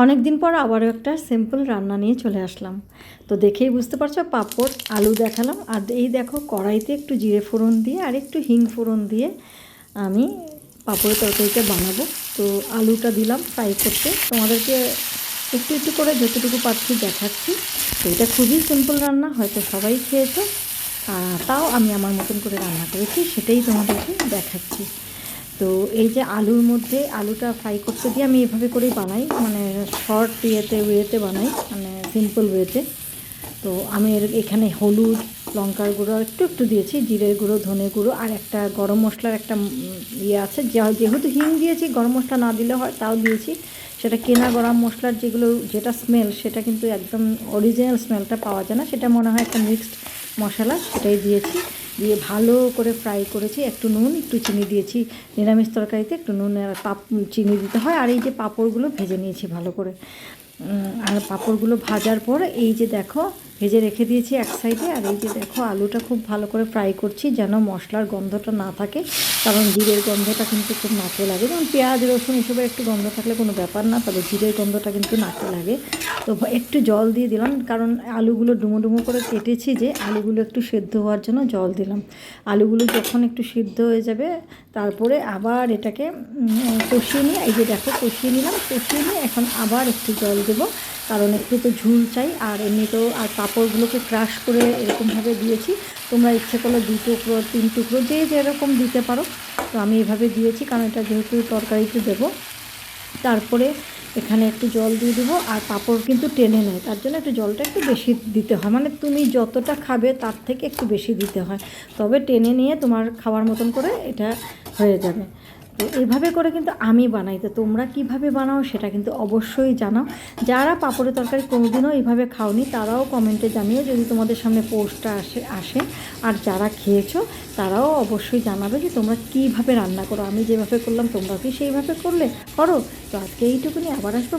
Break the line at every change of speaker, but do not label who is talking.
অনেক দিন পর আবারও একটা সিম্পল রান্না নিয়ে চলে আসলাম। তো দেখেই বুঝতে পারছো, পাঁপড় আলু দেখালাম, আর এই দেখো কড়াইতে একটু জিরে ফোড়ন দিয়ে আর একটু হিং ফোড়ন দিয়ে আমি পাঁপড়ের তরকারিটা বানাবো। তো আলুটা দিলাম ফ্রাই করতে, তোমাদেরকে একটু একটু করে যতটুকু পারছি দেখাচ্ছি। তো এটা খুবই সিম্পল রান্না, হয়তো সবাই খেয়েছো, তাও আমি আমার মতন করে রান্না করেছি, সেটাই তোমাদেরকে দেখাচ্ছি। তো এই যে আলুর মধ্যে আলুটা ফ্রাই করতে দিয়ে আমি এভাবে করেই বানাই, মানে শর্ট ওয়েতে বানাই, মানে সিম্পল ওয়েতে। তো আমি এখানে হলুদ, লঙ্কার গুঁড়ো একটু একটু দিয়েছি, জিরের গুঁড়ো, ধনে গুঁড়ো, আর একটা গরম মশলার একটা ইয়ে আছে, যেহেতু হিং দিয়েছি, গরম মশলা না দিলে হয় তাও দিয়েছি। সেটা কেনা গরম মশলার যেটা স্মেল, সেটা কিন্তু একদম অরিজিনাল স্মেলটা পাওয়া যায় না, সেটা মনে হয় একটা মিক্সড মশলা, সেটাই দিয়েছি। দিয়ে ভালো করে ফ্রাই করেছি, একটু নুন একটু চিনি দিয়েছি। নিরামিষ তরকারিতে একটু নুন আর চিনি দিতে হয়। আর এই যে পাঁপড়গুলো ভেজে নিয়েছি ভালো করে, আর পাঁপড়গুলো ভাজার পর এই যে দেখো ভেজে রেখে দিয়েছি এক সাইডে। আর এই যে দেখো আলুটা খুব ভালো করে ফ্রাই করছি যেন মশলার গন্ধটা না থাকে, কারণ জিরের গন্ধটা কিন্তু খুব নাকে লাগে। যেমন পেঁয়াজ রসুন এসবের একটু গন্ধ থাকলে কোনো ব্যাপার না, তবে জিরের গন্ধটা কিন্তু নাকে লাগে। তো একটু জল দিয়ে দিলাম, কারণ আলুগুলো ডুমো ডুমো করে কেটেছি, যে আলুগুলো একটু সেদ্ধ হওয়ার জন্য জল দিলাম। আলুগুলো যখন একটু সিদ্ধ হয়ে যাবে, তারপরে আবার এটাকে কষিয়ে নিয়ে, এই যে দেখো কষিয়ে নিলাম, কষিয়ে নিয়ে এখন আবার একটু জল দেবো, কারণ একটু তো ঝুল চাই। আর এমনিতেও আর পাঁপড়গুলোকে ক্রাশ করে এরকমভাবে দিয়েছি, তোমরা ইচ্ছে করলে 2 টুকরো 3 টুকরো যে যেরকম দিতে পারো। তো আমি এভাবে দিয়েছি, কারণ এটা যেহেতু তরকারিতে দেবো। তারপরে এখানে একটু জল দিয়ে দেবো, আর পাঁপড় কিন্তু টেনে নেয়, তার জন্য একটু জলটা একটু বেশি দিতে হয়, মানে তুমি যতটা খাবে তার থেকে একটু বেশি দিতে হয়, তবে টেনে নিয়ে তোমার খাওয়ার মতন করে এটা হয়ে যাবে। তো এইভাবে করে কিন্তু আমি বানাই। তো তোমরা কিভাবে বানাও সেটা কিন্তু অবশ্যই জানাও। যারা পাঁপড়ের তরকারি কোনোদিনও এইভাবে খাওনি তারাও কমেন্টে জানিও, যদি তোমাদের সামনে পোস্টটা আসে। আর যারা খেয়েছো তারাও অবশ্যই জানাবে যে তোমরা কীভাবে রান্না করো। আমি যেভাবে করলাম তোমরা কি সেইভাবে করো। তো আজকে এইটুকুনি, আবার আসবো।